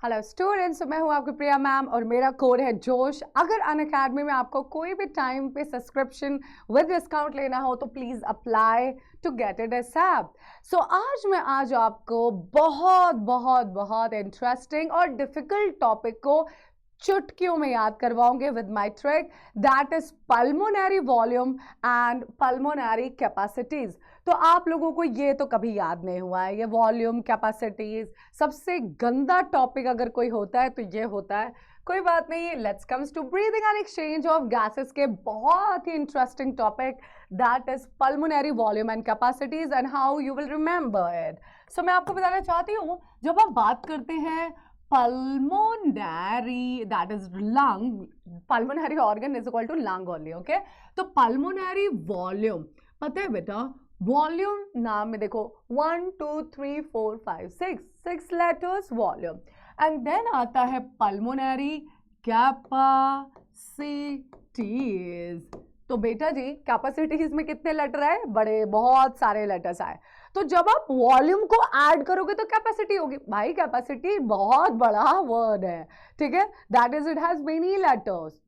Hello students, मैं हूं आपकी प्रिया मैम और मेरा कोड है जोश। अगर अनअकैडमी में आपको कोई भी टाइम पे सब्सक्रिप्शन विद डिस्काउंट लेना हो तो please apply to get it ASAP. So आज मैं आपको बहुत बहुत बहुत इंटरेस्टिंग और डिफिकल्ट टॉपिक को चुटकियों में याद करवाऊंगे with my trick, that is pulmonary volume and pulmonary capacities. तो आप लोगों को ये तो कभी याद नहीं हुआ है, ये वॉल्यूम कैपेसिटीज सबसे गंदा टॉपिक अगर कोई होता है तो ये होता है। कोई बात नहीं, let's comes to breathing and exchange of gases के बहुत ही interesting topic, that is pulmonary volume and capacities and how you will remember it. So मैं आपको बताना चाहती हूँ, जब आप बात करते हैं pulmonary, that is lung, pulmonary organ is equal to lung only, okay? तो pulmonary volume, पता है बेटा, वॉल्यूम नाम में देखो 1 2 3 4 5 6 लेटर्स वॉल्यूम, एंड देन आता है पल्मोनरी कैपेसिटीज। तो बेटा जी कैपेसिटीज में कितने लेटर आए? बड़े बहुत सारे लेटर्स आए। तो जब आप वॉल्यूम को ऐड करोगे तो कैपेसिटी होगी। भाई कैपेसिटी बहुत बड़ा वर्ड है, ठीक है, that is it has many letters.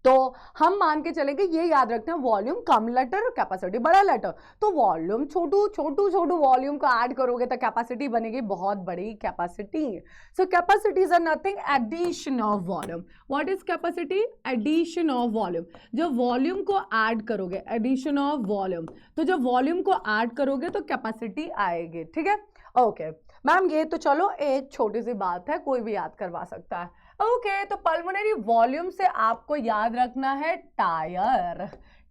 तो हम मान के चलेंगे, ये याद रखते हैं, वॉल्यूम कम लेटर और कैपेसिटी बड़ा लेटर। तो वॉल्यूम छोटू छोटू छोटू वॉल्यूम को ऐड करोगे तो कैपेसिटी बनेगी बहुत बड़ी capacity. So capacities are nothing, addition of volume. What is capacity? Addition of volume. जब वॉल्यूम को ऐड करोगे, एडिशन ऑफ वॉल्यूम, तो जब वॉल्यूम को ऐड करोगे तो कैपेसिटी आएगी, ठीक है। ओके मैम, ये तो चलो एक छोटी सी बात है, कोई भी याद करवा सकता है। ओके तो पल्मोनरी वॉल्यूम से आपको याद रखना है टायर,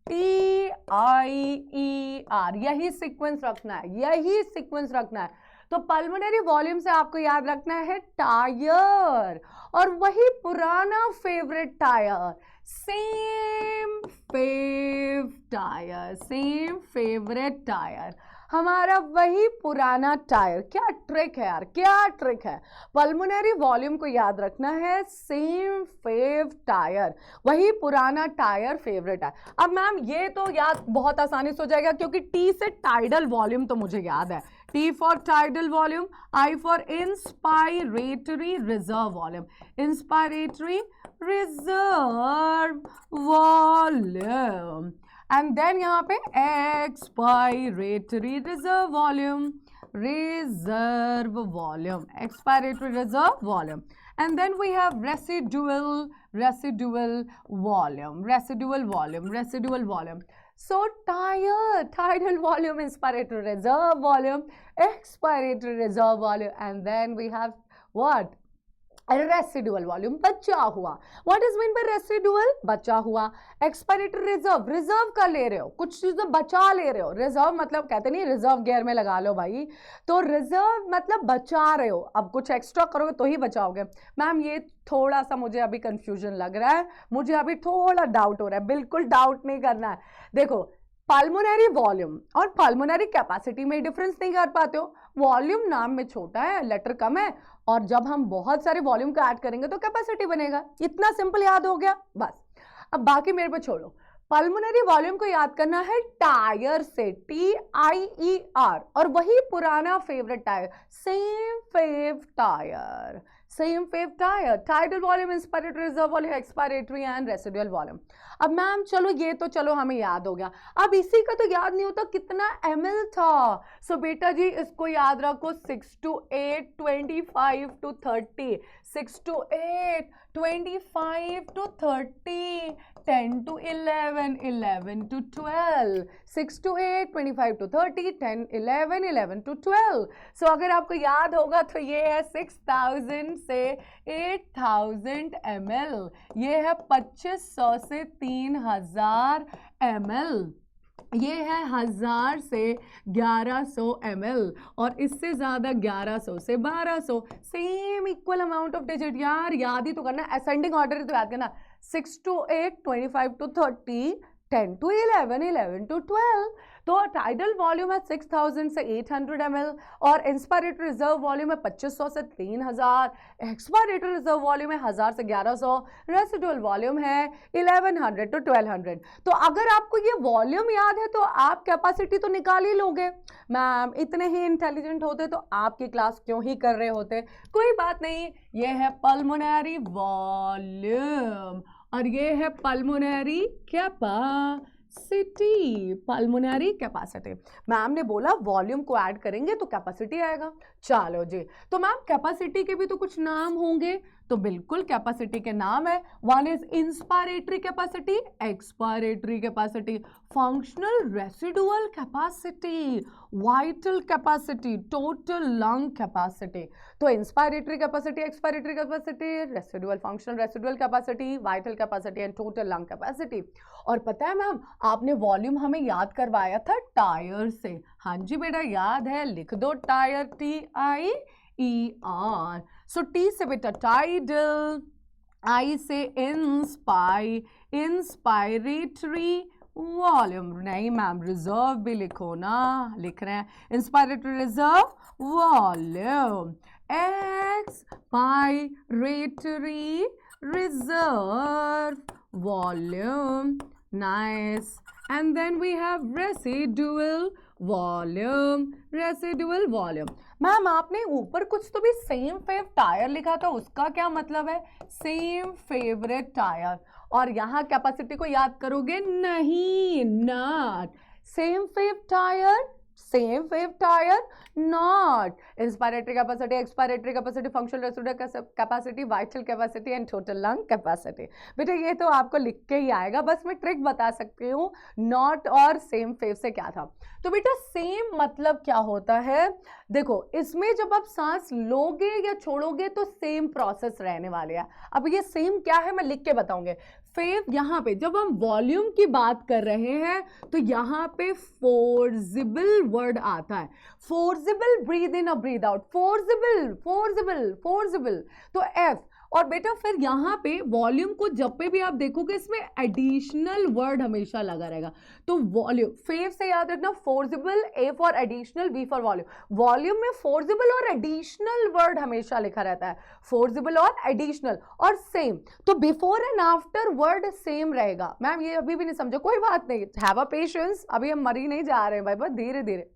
TIER, यही सीक्वेंस रखना है, यही सीक्वेंस रखना है। तो पल्मोनरी वॉल्यूम से आपको याद रखना है टायर, और वही पुराना favourite tier, same fav tier, same favourite tier, हमारा वही पुराना टायर। क्या ट्रिक है यार, क्या ट्रिक है। पल्मोनरी वॉल्यूम को याद रखना है सेम फेव टायर, वही पुराना टायर फेवरेट है। अब मैम ये तो याद बहुत आसानी से हो जाएगा, क्योंकि टी से टाइडल वॉल्यूम तो मुझे याद है, T for tidal volume, I for inspiratory reserve volume, inspiratory reserve volume, and then यहाँ पे expiratory reserve volume, reserve volume, expiratory reserve volume, and then we have residual volume. So tidal volume, inspiratory reserve volume, expiratory reserve volume, and then we have what? Residual volume, बचा हुआ। What is mean by residual? बचा हुआ। Expiratory reserve, reserve कर ले रहे हो, कुछ चीजें बचा ले रहे हो। रिजर्व मतलब कहते नहीं रिजर्व गियर में लगा लो भाई, तो रिजर्व मतलब बचा रहे हो, अब कुछ एक्स्ट्रा करोगे तो ही बचाओगे। मैम ये थोड़ा सा मुझे अभी कंफ्यूजन लग रहा है, मुझे अभी थोड़ा डाउट हो रहा है। बिल्कुल डाउट नहीं करना है। देखो पल्मोनरी वॉल्यूम और पल्मोनरी कैपेसिटी में डिफरेंस नहीं कर पाते हो। वॉल्यूम नाम में छोटा है, लेटर कम है, और जब हम बहुत सारे वॉल्यूम को ऐड करेंगे तो कैपेसिटी बनेगा। इतना सिंपल याद हो गया बस। अब बाकी मेरे पे छोड़ो। पल्मोनरी वॉल्यूम को याद करना है टायर से, TIER, और वही पुराना favourite tier, same fav tier, same fav tier, tidal volume, inspiratory reserve volume, expiratory and residual volume. अब मैम चलो ये तो चलो हमें याद हो गया, अब इसी का तो याद नहीं होता कितना ml था। सो बेटा जी इसको याद रखो, 6 to 8 25 to 30, 6 to 8 25 to 30, 10 to 11 11 to 12, 6 to 8 25 to 30, 10 11 11 to 12। सो अगर आपको याद होगा तो ये है 6000 से 8000 ml, ये है 2500 से 3000 ml, ये है 1000 से 1100 ml, और इससे ज्यादा 1100 से 1200, same equal amount of digit. यार याद ही तो करना, असेंडिंग ऑर्डर तो याद करना, 6 to 8 25 to 30, 10 to 11, 11 to 12। तो टाइडल वॉल्यूम है 6000 से 800 ml और इंस्पायरेटरी रिजर्व वॉल्यूम है 2500 से 3000, एक्सपायरेटरी रिजर्व वॉल्यूम है 1000 से 1100, रेसिडुअल वॉल्यूम है 1100 to 1200। तो अगर आपको ये वॉल्यूम याद है तो आप कैपेसिटी तो निकाल ही लोगे। मैम इतने ही इंटेलिजेंट होते तो आपकी क्लास क्यों ही कर रहे होते। कोई बात नहीं, ये है पल्मोनरी वॉल्यूम और ये है pulmonary capacity. Pulmonary capacity, ma'am ने बोला वॉल्यूम को ऐड करेंगे तो कैपेसिटी आएगा। चलो जी, तो मैम कैपेसिटी के भी तो कुछ नाम होंगे, तो बिल्कुल कैपेसिटी के नाम है। One is inspiratory capacity, expiratory capacity, functional residual capacity, vital capacity, total lung capacity. तो inspiratory capacity, expiratory capacity, residual, functional residual capacity, vital capacity and total lung capacity. और पता है मैम आपने वॉल्यूम हमें याद करवाया था टायर से। हाँ जी बेटा याद है, लिख दो टायर, TIER। सो टी से बेटा टाइडल, आई से इंस्पायरेटरी वॉल्यूम। नहीं मैम रिजर्व भी लिखो ना, लिख रहे हैं inspiratory reserve volume, expiratory reserve volume, nice. And then we have residual volume, residual volume. Ma'am आपने ऊपर कुछ तो भी सेम फेव टायर लिखा था, उसका क्या मतलब है? Same favourite tier. और यहाँ कैपेसिटी को याद करोगे? नहीं, not same fav tier, same fav tier not. Inspiratory capacity, expiratory capacity, functional residual capacity, vital capacity and total lung capacity. बेटा ये तो आपको लिख के ही आएगा, बस मैं ट्रिक बता सकती हूँ नॉट और सेम फेव से क्या था। तो बेटा सेम मतलब क्या होता है? देखो इसमें जब आप सांस लोगे या छोड़ोगे तो सेम प्रोसेस रहने वाले हैं। अब ये सेम क्या है मैं लिख के बताऊंगे। फेव यहाँ पे जब हम वॉल्यूम की बात कर रहे हैं तो यहाँ पे फोर्सिबल वर्ड आता है। फोर्सिबल, ब्रीद इन और breathe out, forcible forcible forcible, तो एफ। और बेटा फिर यहाँ पे वॉल्यूम को जब पे भी आप देखोगे इसमें एडिशनल वर्ड हमेशा लगा रहेगा। तो वॉल्यूम फेव से याद रखना, forcible, A for additional, V for volume. Volume में फोर्सिबल और एडिशनल वर्ड हमेशा लिखा रहता है, फोर्सिबल और एडिशनल और सेम। तो before and after word same रहेगा। मैम ये अभी भी नहीं समझो, कोई बात नहीं, हैव अ पेशेंस, अभी हम मरी नहीं जा रहे हैं भाई, बस धीरे धीरे।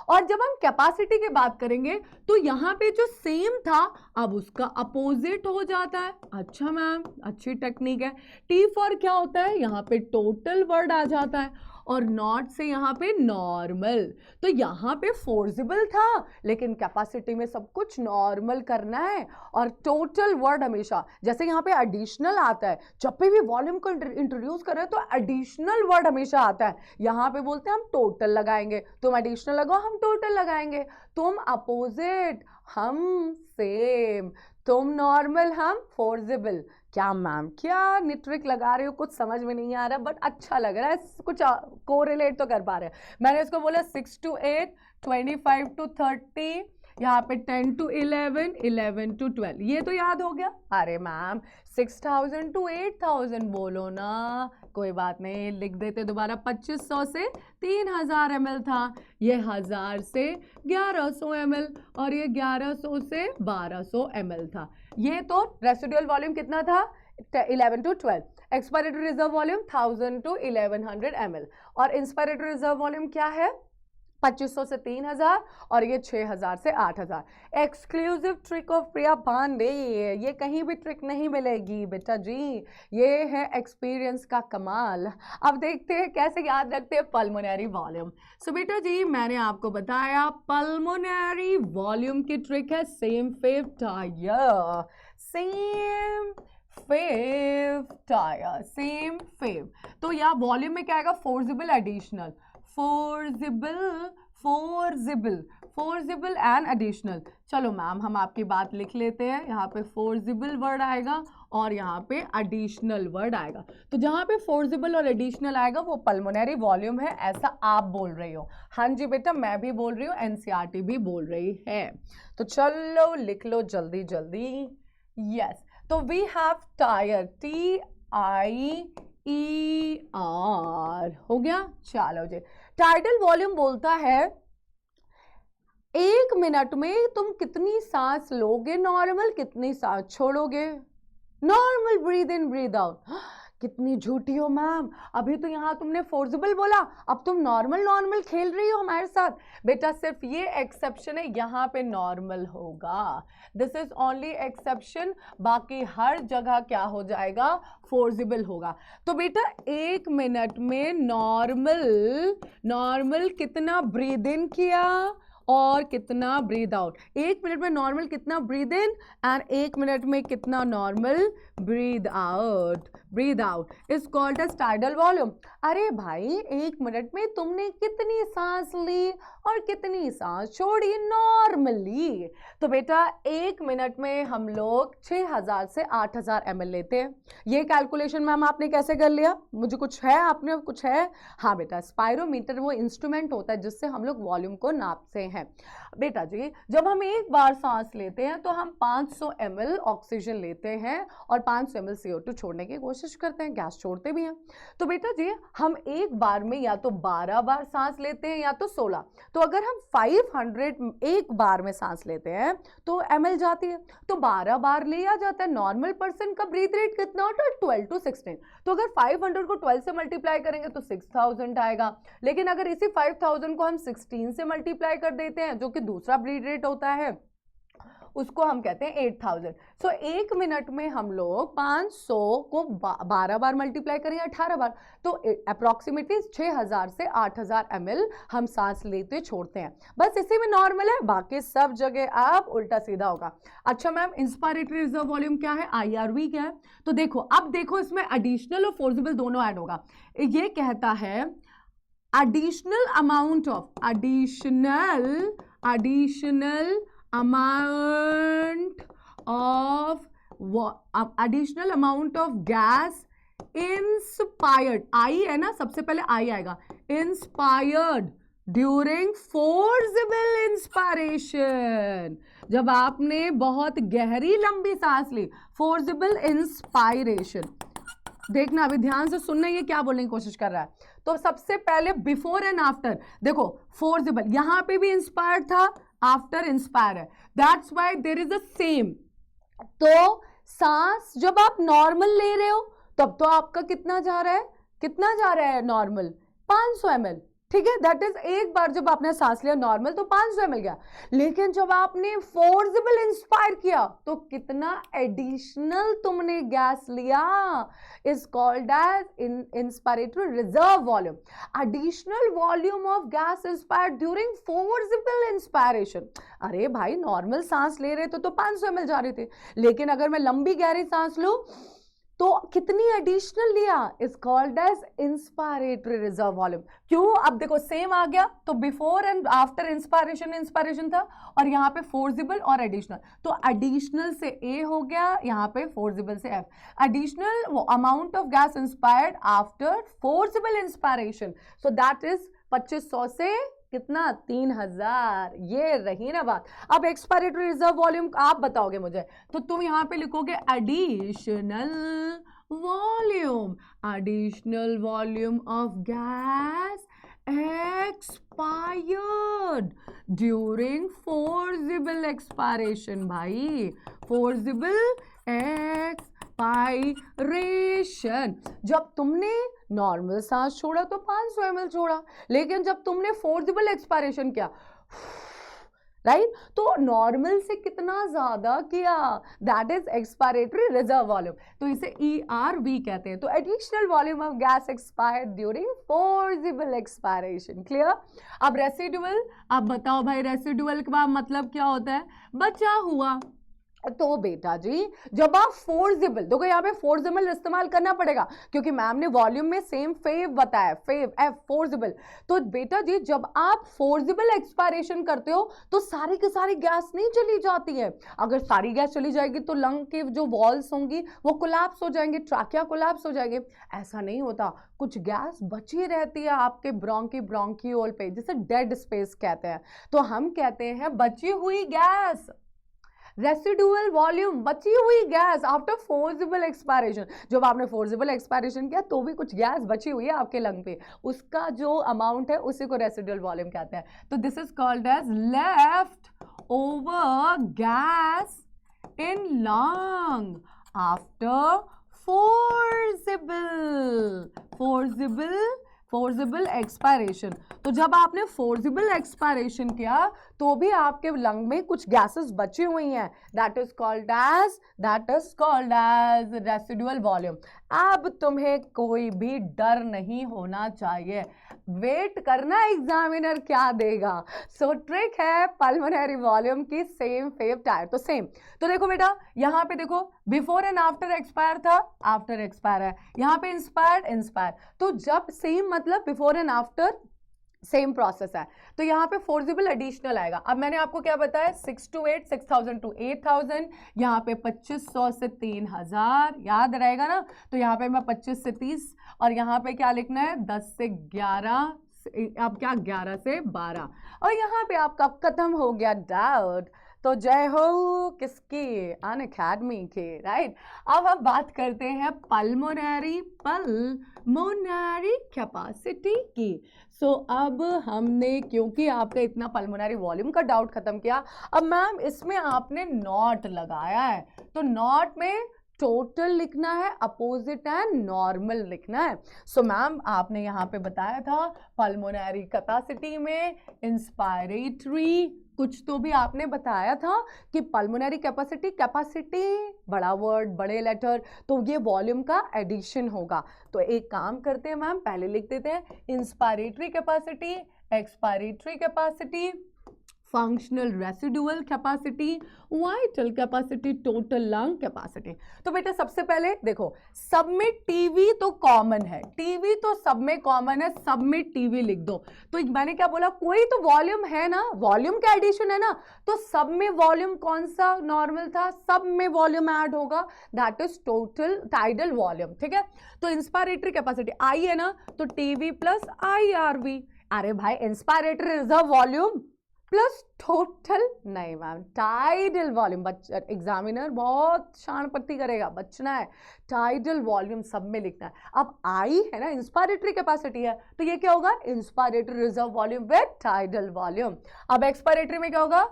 और जब हम कैपेसिटी की बात करेंगे तो यहाँ पे जो सेम था अब उसका अपोजिट हो जाता है। अच्छा मैम अच्छी टेक्निक है। टी फॉर क्या होता है? यहाँ पे टोटल वर्ड आ जाता है और नॉट से यहाँ पे नॉर्मल। तो यहाँ पे फोर्सिबल था लेकिन कैपेसिटी में सब कुछ नॉर्मल करना है। और टोटल वर्ड हमेशा, जैसे यहाँ पे एडिशनल आता है, जब पे भी वॉल्यूम को इंट्रोड्यूस कर रहे हैं तो एडिशनल वर्ड हमेशा आता है। यहाँ पे बोलते हैं हम टोटल लगाएंगे, तुम एडिशनल लगाओ हम टोटल लगाएंगे, तुम अपोजिट हम सेम, तुम नॉर्मल हम फोर्सिबल। क्या मैम क्या ट्रिक लगा रहे हो? कुछ समझ में नहीं आ रहा बट अच्छा लग रहा है, कुछ कोरिलेट तो कर पा रहे हैं। मैंने इसको बोला 6 to 8, 25 to 30, यहाँ पे 10 to 11, 11 to 12, ये तो याद हो गया। अरे मैम 6000 to 8000 बोलो ना, कोई बात नहीं लिख देते दोबारा। 2500 से 3000 ml था, ये 1000 से 1100 ml और ये 1100 से 1200 ml था। ये तो रेसिडुअल वॉल्यूम कितना था? 11 to 12। Expiratory reserve volume 1000 to 1100 ml और इंस्पायरेटरी रिजर्व वॉल्यूम क्या है? 2500 से 3000 और ये 6000 से 8000। एक्सक्लूसिव ट्रिक ऑफ प्रिया पांडे, ये कहीं भी ट्रिक नहीं मिलेगी बेटा जी, ये है एक्सपीरियंस का कमाल। अब देखते हैं कैसे याद रखते हैं पल्मोनरी वॉल्यूम। सो बेटा जी मैंने आपको बताया पल्मोनरी वॉल्यूम की ट्रिक है same fav tier, same fav tier, same fav. तो यहाँ वॉल्यूम में क्या आएगा? Forcible additional, forcible forcible forcible and additional. चलो मैम हम आपकी बात लिख लेते हैं, यहाँ पे फोर्सिबल वर्ड आएगा और यहाँ पे एडिशनल वर्ड आएगा। तो जहाँ पे फोर्सिबल और एडिशनल आएगा वो पल्मोनरी वॉल्यूम है, ऐसा आप बोल रही हो। हाँ जी बेटा मैं भी बोल रही हूँ, एनसीईआरटी भी बोल रही है। तो चलो लिख लो जल्दी जल्दी। यस तो we have tier, TIER, ER हो गया। चलो जी, टाइडल वॉल्यूम बोलता है 1 मिनट में तुम कितनी सांस लोगे, नॉर्मल कितनी सांस छोड़ोगे, normal breathe in breathe out. कितनी झूठी हो मैम, अभी तो यहाँ तुमने फोर्सिबल बोला, अब तुम नॉर्मल नॉर्मल खेल रही हो हमारे साथ। बेटा सिर्फ ये एक्सेप्शन है, यहाँ पे नॉर्मल होगा, दिस इज ओनली एक्सेप्शन, बाकी हर जगह क्या हो जाएगा, फोर्सिबल होगा। तो बेटा 1 मिनट में नॉर्मल कितना ब्रीद इन किया और कितना ब्रीद आउट, 1 मिनट में नॉर्मल कितना ब्रीद इन एंड 1 मिनट में कितना normal breathe out is called as tidal volume. अरे भाई 1 मिनट में तुमने कितनी सांस ली और कितनी सांस छोड़ी नॉर्मली। तो बेटा 1 मिनट में हम लोग 6000 से 8000 ml लेते हैं। ये कैलकुलेशन मैम आपने कैसे कर लिया, मुझे कुछ है, आपने कुछ है? हाँ बेटा, स्पायरोमीटर वो इंस्ट्रूमेंट होता है जिससे हम लोग वॉल्यूम को नापते हैं। बेटा जी जब हम एक बार सांस लेते हैं तो हम 500 ml ऑक्सीजन लेते हैं और 500 ml CO2 छोड़ने की कोशिश करते हैं, गैस छोड़ते भी हैं। तो बेटा जी हम एक बार में या तो 12 बार सांस लेते हैं या तो 16। तो अगर हम 500 एक बार में सांस लेते हैं तो ml जाती है, तो 12 बार लिया जाता है। नॉर्मल पर्सन का ब्रीथ रेट कितना होता है, 12 to 16। तो अगर 500 को 12 से मल्टीप्लाई करेंगे तो 6000 आएगा, लेकिन अगर इसी 5000 को हम 16 से मल्टीप्लाई कर देते हैं जो कि दूसरा ब्रीथ रेट होता है, उसको हम कहते हैं 8000। सो 1 मिनट में हम लोग 500 को 12 बार मल्टीप्लाई करें 18 बार, तो अप्रॉक्सीमेटली 6000 से 8000 ml हम सांस लेते छोड़ते हैं। बस इसी में नॉर्मल है, बाकी सब जगह आप उल्टा सीधा होगा। अच्छा मैम इंस्पायरेटरी रिजर्व वॉल्यूम क्या है, IRV क्या है? तो देखो अब देखो इसमें एडिशनल और फोर्सिबल दोनों ऐड होगा। ये कहता है additional amount of gas inspired, आई है ना, सबसे पहले आई आएगा, inspired during forcible inspiration, जब आपने बहुत गहरी लंबी सांस ली, forcible inspiration। देखना अभी ध्यान से सुनना, ये क्या बोलने की कोशिश कर रहा है। तो सबसे पहले बिफोर एंड आफ्टर, देखो फोर्सिबल यहां पे भी इंस्पायर्ड था, आफ्टर इंस्पायर है, that's why there is a same. तो सांस जब आप नॉर्मल ले रहे हो तब तो आपका कितना जा रहा है नॉर्मल, 500 ml, ठीक है, दैट इज एक बार जब आपने सांस लिया नॉर्मल तो 500 ml गया। लेकिन जब आपने फोर्सिबल इंस्पायर किया तो कितना एडिशनल तुमने गैस लिया, is called as inspiratory reserve volume. Additional volume of gas inspired during forcible inspiration. अरे भाई नॉर्मल सांस ले रहे थे तो 500 ml जा रहे थे, लेकिन अगर मैं लंबी गहरी सांस लूं तो कितनी एडिशनल लिया, is called as inspiratory reserve volume. क्यों, अब देखो सेम आ गया, तो बिफोर एंड आफ्टर इंस्पायरेशन था, और यहाँ पे फोर्सिबल और एडिशनल, तो एडिशनल से ए हो गया, यहाँ पे फोर्सिबल से F. Additional amount of gas inspired after forcible inspiration, so that is 2500 से कितना, 3000। ये रही ना बात। अब एक्सपायरेटरी रिजर्व वॉल्यूम आप बताओगे मुझे, तो तुम यहां पे लिखोगे additional volume of gas expired during forcible expiration. भाई फोर्सिबल एक्सपायरेशन, जब तुमने नॉर्मल सांस छोड़ा तो 500 ml छोड़ा, लेकिन जब तुमने फोर्सिबल एक्सपायरेशन किया, राइट, तो नॉर्मल से कितना ज्यादा किया, that is expiratory reserve volume. तो इसे ERV कहते हैं। तो additional volume of gas expired during forcible expiration. Clear? अब रेसिडुअल, अब बताओ भाई रेसिडुअल का मतलब क्या होता है, बचा हुआ। तो बेटा जी जब आप फोर्सिबल, देखो यहाँ पे फोर्सिबल इस्तेमाल करना पड़ेगा क्योंकि मैम ने वॉल्यूम में सेम फेव बताया, फेव एफ फोर्सिबल। तो बेटा जी जब आप फोर्सिबल एक्सपायरेशन करते हो तो सारी की सारी गैस नहीं चली जाती है। अगर सारी गैस चली जाएगी तो लंग के जो वॉल्स होंगी वो कोलैप्स हो जाएंगे, ट्रैकिया कोलैप्स हो जाएंगे। ऐसा नहीं होता, कुछ गैस बची रहती है आपके ब्रोंकियोल पे, जिसे डेड स्पेस कहते हैं। तो हम कहते हैं बची हुई गैस, रेसिडुअल वॉल्यूम, बची हुई गैस आफ्टर फोर्सिबल एक्सपायरेशन, जब आपने फोर्सिबल एक्सपायरेशन किया तो भी कुछ गैस बची हुई है आपके लंग पे, उसका जो अमाउंट है उसी को रेसिडुअल वॉल्यूम कहते हैं. तो this is called as left over gas in lung after forcible expiration. तो जब आपने फोर्सिबल एक्सपायरेशन किया तो भी आपके लंग में कुछ गैसेस बची हुई हैं, that is called as residual volume. अब तुम्हें कोई भी डर नहीं होना चाहिए, वेट करना एग्जामिनर क्या देगा. सो ट्रिक है पल्मोनरी वॉल्यूम की, सेम फेव टायर. तो सेम, तो देखो बेटा यहाँ पे देखो बिफोर एंड आफ्टर एक्सपायर था, आफ्टर एक्सपायर है, यहाँ पे इंस्पायर. तो जब सेम मतलब before and after same process है, तो यहाँ पे फोर्सिबल एडिशनल आएगा. अब मैंने आपको क्या बताया, 6 to 8, 6000 to 8000, यहाँ पे 2500 से 3000, याद रहेगा ना. तो यहाँ पे मैं 25 से 30 और यहाँ पे क्या लिखना है 10 से 11, अब क्या 11 से 12, और यहाँ पे आपका खत्म हो गया डाउट. तो जय हो किसकी, अनअकैडमी के, राइट. अब हम बात करते हैं पल्मोनरी कैपेसिटी की. सो अब हमने, क्योंकि आपका इतना पल्मोनरी वॉल्यूम का डाउट खत्म किया, अब मैम इसमें आपने नॉट लगाया है, तो नॉट में टोटल लिखना है, अपोजिट एंड नॉर्मल लिखना है. सो मैम आपने यहाँ पे बताया था पल्मोनरी कैपेसिटी में इंस्पायरेटरी, कुछ तो भी आपने बताया था कि पल्मोनरी कैपेसिटी बड़ा वर्ड, बड़े लेटर, तो ये वॉल्यूम का एडिशन होगा. तो एक काम करते हैं मैम, पहले लिख देते हैं inspiratory capacity, expiratory capacity, functional residual capacity, vital capacity, total lung capacity. तो बेटा सबसे पहले देखो, सब में टीवी तो कॉमन है, टीवी तो सब में कॉमन है, सब में टीवी लिख दो. तो मैंने क्या बोला, कोई तो वॉल्यूम है ना, वॉल्यूम का एडिशन है ना, तो सब में वॉल्यूम कौन सा नॉर्मल था, सब में वॉल्यूम ऐड होगा, that is total tidal volume. ठीक है. तो इंस्पायरेटरी कैपेसिटी आई है ना, तो टीवी प्लस IRV. अरे भाई inspiratory reserve volume plus total नहीं मैम, टाइडल वॉल्यूम. एग्जामिनर बहुत शानपत्ती करेगा, बचना है. टाइडल वॉल्यूम सब में लिखना है. अब आई है ना, इंस्पायरेटरी कैपेसिटी है, तो ये क्या होगा, inspiratory reserve volume with tidal volume. अब एक्सपायरेटरी में क्या होगा,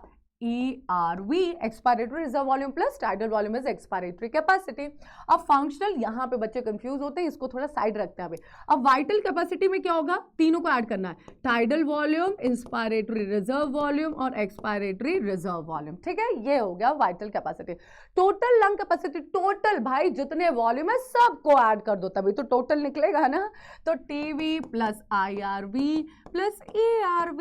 ERV, expiratory reserve volume plus tidal volume is expiratory capacity. अब फंक्शनल, यहाँ पे बच्चे कंफ्यूज होते हैं, इसको थोड़ा साइड रखते हैं अभी. अब वाइटल कैपेसिटी में क्या होगा, तीनों को ऐड करना है, tidal volume, inspiratory reserve volume और एक्सपायरेटरी रिजर्व वॉल्यूम. ठीक है, ये हो गया vital capacity. Total lung capacity, total भाई जितने वॉल्यूम है सबको ऐड कर दो, तभी तो टोटल निकलेगा ना. तो TV plus IRV plus ARV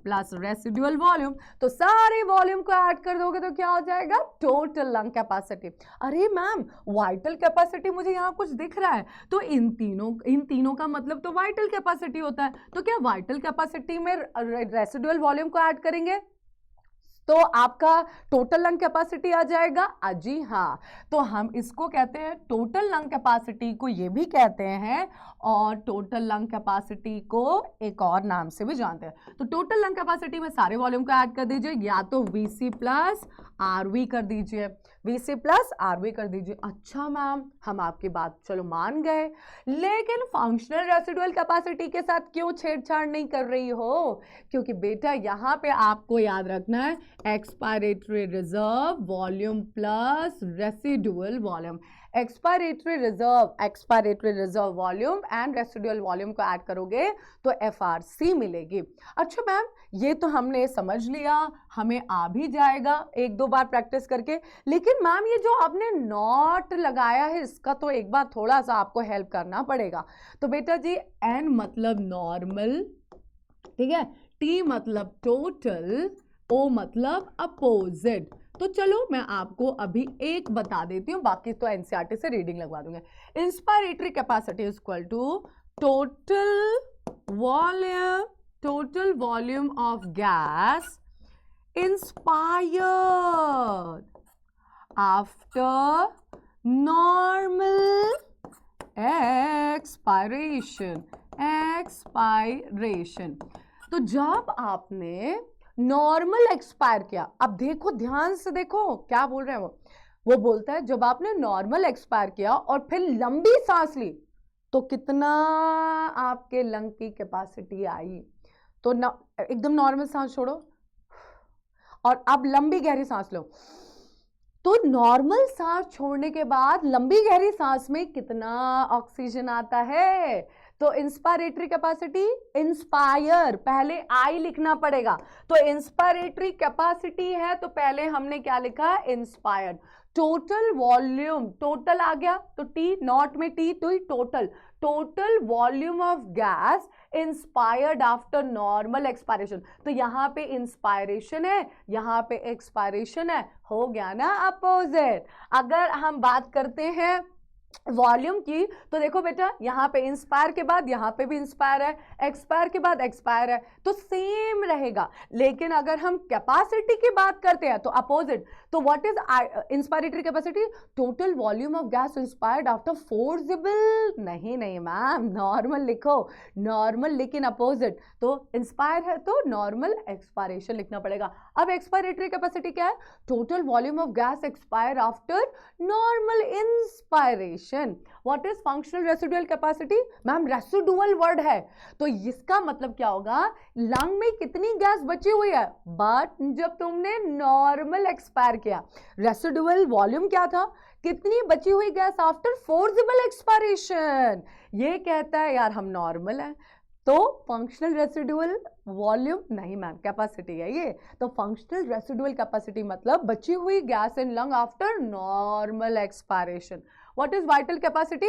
plus residual volume, तो सारे वॉल्यूम को ऐड कर दोगे तो क्या हो जाएगा, टोटल लंग कैपेसिटी. अरे मैम वाइटल कैपेसिटी मुझे यहाँ कुछ दिख रहा है, तो इन तीनों का मतलब तो वाइटल कैपेसिटी होता है. तो क्या वाइटल कैपेसिटी में रेसिडुअल वॉल्यूम को ऐड करेंगे तो आपका टोटल लंग कैपेसिटी आ जाएगा. अजी हाँ, तो हम इसको कहते हैं टोटल लंग कैपेसिटी को ये भी कहते हैं, और टोटल लंग कैपेसिटी को एक और नाम से भी जानते हैं. तो टोटल लंग कैपेसिटी में सारे वॉल्यूम को ऐड कर दीजिए, या तो VC प्लस RV कर दीजिए, VC प्लस RV कर दीजिए. अच्छा मैम हम आपकी बात चलो मान गए, लेकिन फंक्शनल रेसिडुअल कैपेसिटी के साथ क्यों छेड़छाड़ नहीं कर रही हो, क्योंकि बेटा यहाँ पे आपको याद रखना है expiratory reserve volume plus residual volume. Expiratory reserve volume and residual volume को ऐड करोगे तो FRC मिलेगी. अच्छा मैम ये तो हमने समझ लिया, हमें आ भी जाएगा एक दो बार प्रैक्टिस करके, लेकिन मैम ये जो आपने नॉट लगाया है इसका तो एक बार थोड़ा सा आपको हेल्प करना पड़ेगा. तो बेटा जी N मतलब नॉर्मल, ठीक है, T मतलब टोटल, O मतलब अपोजिट. तो चलो मैं आपको अभी एक बता देती हूँ, बाकी तो NCERT से रीडिंग लगवा दूंगा. Inspiratory capacity is equal to total volume of gas inspired after normal expiration. तो जब आपने नॉर्मल एक्सपायर किया। अब देखो ध्यान से देखो क्या बोल रहे हैं वो बोलता है जब आपने नॉर्मल एक्सपायर किया और फिर लंबी सांस ली तो कितना आपके लंग की कैपेसिटी आई। तो एकदम नॉर्मल सांस छोड़ो और अब लंबी गहरी सांस लो। तो नॉर्मल सांस छोड़ने के बाद लंबी गहरी सांस में कितना ऑक्सीजन आता है। तो इंस्पायरेटरी कैपेसिटी, इंस्पायर पहले आई लिखना पड़ेगा। तो इंस्पायरेटरी कैपेसिटी है तो पहले हमने क्या लिखा, इंस्पायर्ड। टोटल वॉल्यूम, टोटल आ गया तो टी, नॉट में टी तो ही total, total volume of gas inspired after normal expiration. तो यहां पे इंस्पायरेशन है, यहां पे एक्सपायरेशन है, हो गया ना अपोजिट। अगर हम बात करते हैं वॉल्यूम की तो देखो बेटा यहां पे इंस्पायर के बाद यहां पे भी इंस्पायर है, एक्सपायर के बाद एक्सपायर है, तो सेम रहेगा। लेकिन अगर हम कैपेसिटी की बात करते हैं तो अपोजिट। तो what is inspiratory capacity, total volume of gas inspired after forcible, नहीं मैम नॉर्मल लिखो, नॉर्मल लेकिन अपोजिट। तो इंस्पायर है तो नॉर्मल एक्सपायरेशन लिखना पड़ेगा। अब एक्सपायरेटरी कैपेसिटी क्या है, total volume of gas expire after normal inspiration. What is functional residual capacity, ma'am residual word है तो इसका मतलब क्या होगा, लंग में कितनी गैस बची हुई है बट जब तुमने नॉर्मल एक्सपायर किया। रेसिडुअल वॉल्यूम क्या था, कितनी बची हुई गैस आफ्टर फोर्सिबल एक्सपायरेशन। ये कहता है यार हम नॉर्मल है तो फंक्शनल रेसिडुअल वॉल्यूम नहीं मैम कैपेसिटी है ये। तो फंक्शनल रेसिडुअल कैपेसिटी मतलब बची हुई gas in lung after normal expiration. What is vital capacity,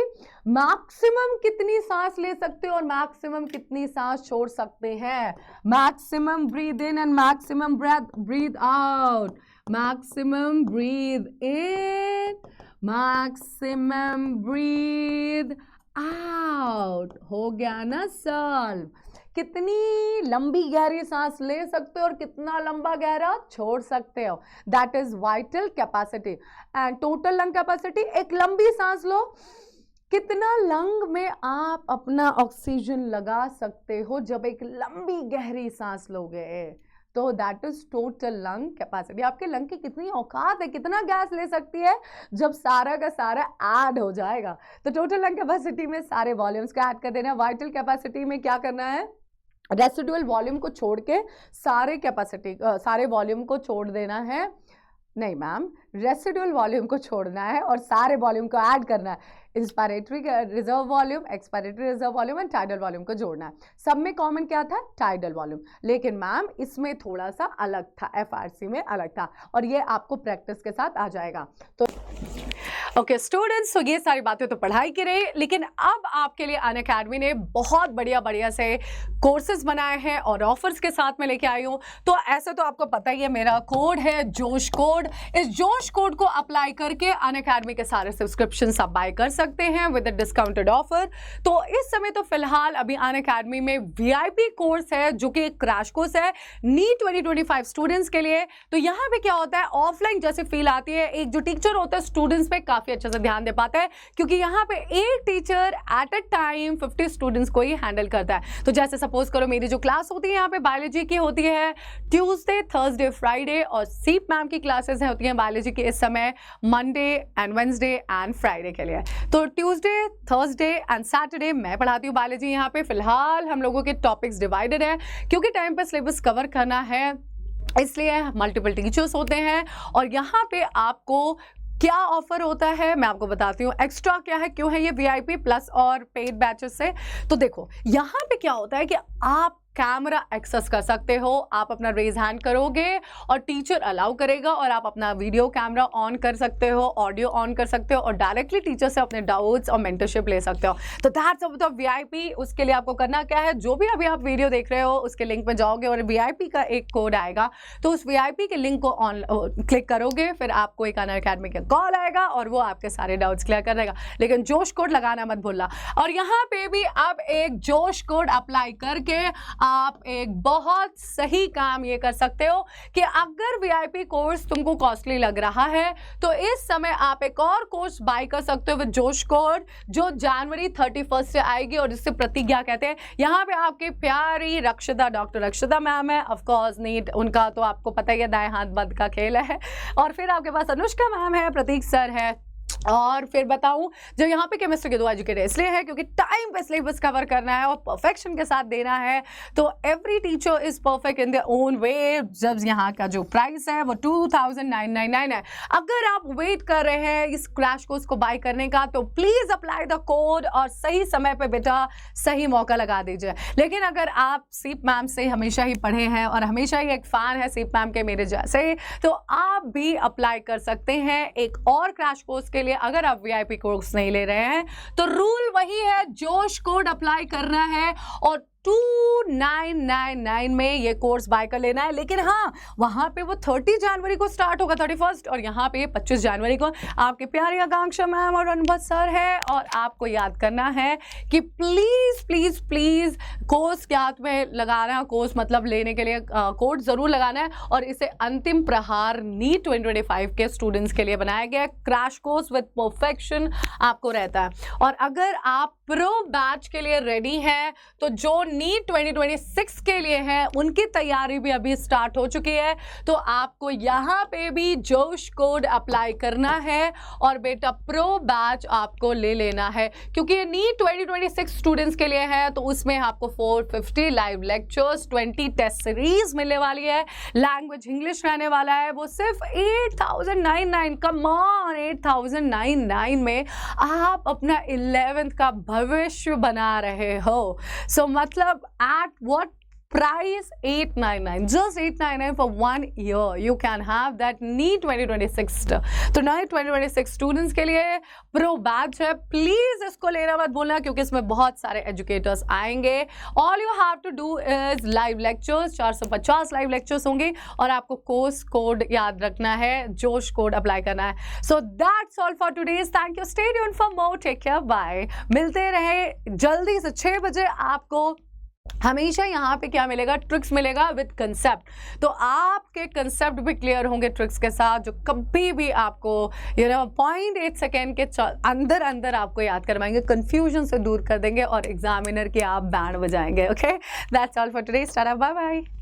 maximum कितनी सांस ले सकते हो और मैक्सिमम कितनी सांस छोड़ सकते हैं। Maximum breathe in and maximum breathe out, maximum breathe in, maximum breathe out, हो गया ना सॉल्व। कितनी लंबी गहरी सांस ले सकते हो और कितना लंबा गहरा छोड़ सकते हो, that is vital capacity. And total lung capacity, एक लंबी सांस लो, कितना लंग में आप अपना ऑक्सीजन लगा सकते हो जब एक लंबी गहरी सांस लोगे, तो that is total lung capacity. आपके लंग की कितनी औकात है, कितना गैस ले सकती है जब सारा का सारा ऐड हो जाएगा। तो टोटल लंग कैपेसिटी में सारे वॉल्यूम्स को ऐड कर देना है। वाइटल कैपेसिटी में क्या करना है, रेसिडुअल वॉल्यूम को छोड़ के सारे वॉल्यूम को छोड़ देना है। नहीं मैम, रेसिडुअल वॉल्यूम को छोड़ना है और सारे वॉल्यूम को ऐड करना है। Inspiratory reserve volume, expiratory reserve volume and tidal volume को जोड़ना है। सब में कॉमन क्या था, टाइडल वॉल्यूम। लेकिन मैम इसमें थोड़ा सा अलग था, एफआरसी में अलग था और ये आपको प्रैक्टिस के साथ आ जाएगा। तो ओके स्टूडेंट्स, तो ये सारी बातें तो पढ़ाई की रही, लेकिन अब आपके लिए अनअकैडमी ने बहुत बढ़िया से कोर्सेज बनाए हैं और ऑफर्स के साथ में लेके आई हूँ। तो ऐसे तो आपको पता ही है मेरा कोड है जोश कोड। इस जोश कोड को अप्लाई करके अनअकैडमी के सारे सब्सक्रिप्शन आप बाय कर सकते हैं विद अ डिस्काउंटेड ऑफर। तो इस समय तो फिलहाल अभी अनअकैडमी में वीआईपी कोर्स है जो कि क्रैश कोर्स है नीट 2025 स्टूडेंट्स के लिए। तो यहाँ पे क्या होता है, ऑफलाइन जैसे फील आती है, एक जो टीचर होता है स्टूडेंट्स पे काफी अच्छे से ध्यान दे पाता है, क्योंकि यहाँ पे एक teacher at a time 50 students को ही हैंडल करता है। तो जैसे सपोज करो मेरी जो क्लास होती है यहाँ पे बायोलॉजी की होती है ट्यूसडे, थर्सडे, फ्राइडे, और सीप मैम की क्लासेस होती हैं बायोलॉजी की इस समय Monday and Wednesday and Friday के लिए। तो ट्यूसडे, थर्सडे एंड सैटरडे मैं पढ़ाती हूँ बायोलॉजी। यहाँ पे फिलहाल हम लोगों के टॉपिक्स डिवाइडेड है क्योंकि टाइम पे सिलेबस कवर करना है, इसलिए मल्टीपल टीचर्स होते हैं। और यहाँ पे आपको क्या ऑफर होता है मैं आपको बताती हूँ। एक्स्ट्रा क्या है, क्यों है ये वीआईपी प्लस और पेड बैचेस से। तो देखो यहाँ पे क्या होता है कि आप कैमरा एक्सेस कर सकते हो, आप अपना रेज हैंड करोगे और टीचर अलाउ करेगा और आप अपना वीडियो कैमरा ऑन कर सकते हो, ऑडियो ऑन कर सकते हो और डायरेक्टली टीचर से अपने डाउट्स और मेंटरशिप ले सकते हो। तो दैट्स ऑफ वीआईपी। उसके लिए आपको करना क्या है, जो भी अभी आप वीडियो देख रहे हो उसके लिंक में जाओगे और वीआईपी का एक कोड आएगा, तो उस वीआईपी के लिंक को ऑन क्लिक करोगे, फिर आपको एक अनअकैडमी का कॉल आएगा और वो आपके सारे डाउट्स क्लियर कर देगा। लेकिन जोश कोड लगाना मत भूलना। और यहाँ पे भी अब एक जोश कोड अप्लाई करके आप एक बहुत सही काम ये कर सकते हो कि अगर वीआईपी कोर्स तुमको कॉस्टली लग रहा है तो इस समय आप एक और कोर्स बाय कर सकते हो विद जोश कोड, जो जनवरी 31 से आएगी और जिससे प्रतिज्ञा कहते हैं। यहाँ पे आपकी प्यारी रक्षिता, डॉक्टर रक्षिता मैम है, ऑफ कोर्स नीट उनका तो आपको पता ही है, दाएं हाथ बंद का खेल है। और फिर आपके पास अनुष्का मैम है, प्रतीक सर है, और फिर बताऊं जो यहाँ पे केमिस्ट्री के 2 एजुकेटर इसलिए है क्योंकि टाइम पे सिलेबस कवर करना है और परफेक्शन के साथ देना है। तो every teacher is perfect in their own way. जब यहाँ का जो प्राइस है वो 2999 है। अगर आप वेट कर रहे हैं इस क्रैश कोर्स को बाय करने का तो प्लीज अप्लाई द कोड और सही समय पे बेटा सही मौका लगा दीजिए। लेकिन अगर आप सीप मैम से हमेशा ही पढ़े हैं और हमेशा ही एक फैन है सीप मैम के मेरे जैसे, तो आप भी अप्लाई कर सकते हैं एक और क्रैश कोर्स के लिए। अगर आप वीआईपी कोर्स नहीं ले रहे हैं तो रूल वही है, जोश कोड अप्लाई करना है और 2999 में ये कोर्स बाय कर लेना है। लेकिन हाँ, वहां पे वो 30 जनवरी को स्टार्ट होगा, 31 और यहाँ पे 25 जनवरी को आपके प्यारे आकांक्षा मैम और अनुभव सर है। और आपको याद करना है कि प्लीज प्लीज प्लीज कोर्स के हाथ में लगाना है, कोर्स मतलब लेने के लिए कोड जरूर लगाना है। और इसे अंतिम प्रहार नीट 2025 के स्टूडेंट्स के लिए बनाया गया क्रैश कोर्स विद परफेक्शन आपको रहता है। और अगर आप प्रो बैच के लिए रेडी हैं तो जो नीट 2026 के लिए है उनकी तैयारी भी अभी स्टार्ट हो चुकी है। तो आपको यहाँ पे भी जोश कोड अप्लाई करना है और बेटा प्रो बैच आपको ले लेना है, क्योंकि ये नीट 2026 स्टूडेंट्स के लिए है। तो उसमें आपको 450 लाइव लेक्चर्स, 20 टेस्ट सीरीज मिलने वाली है, लैंग्वेज इंग्लिश रहने वाला है। वो सिर्फ 8099, कम ऑन 8099 में आप अपना 11th का भविष्य बना रहे हो। सो मतलब at what price? 899, just 899 for 1 year you can have that NEET 2026। तो NEET 2026 स्टूडेंट्स के लिए प्रो बैच है, प्लीज इसको लेना मत भूलना क्योंकि इसमें बहुत सारे एजुकेटर्स आएंगे। All you have to do is live lectures, 450 live lectures होंगे और आपको कोर्स कोड याद रखना है, जोश कोड अप्लाई करना है। So that's all for today's, thank you, stay tuned for more, take care, bye. मिलते रहे जल्दी से 6 बजे। आपको हमेशा यहाँ पे क्या मिलेगा? ट्रिक्स मिलेगा विद कंसेप्ट। तो आपके कंसेप्ट भी क्लियर होंगे ट्रिक्स के साथ, जो कभी भी आपको 0.8 सेकेंड के अंदर अंदर आपको याद करवाएंगे, कंफ्यूजन से दूर कर देंगे और एग्जामिनर की आप बैंड बजाएंगे। Okay, that's all for today, tata, bye bye.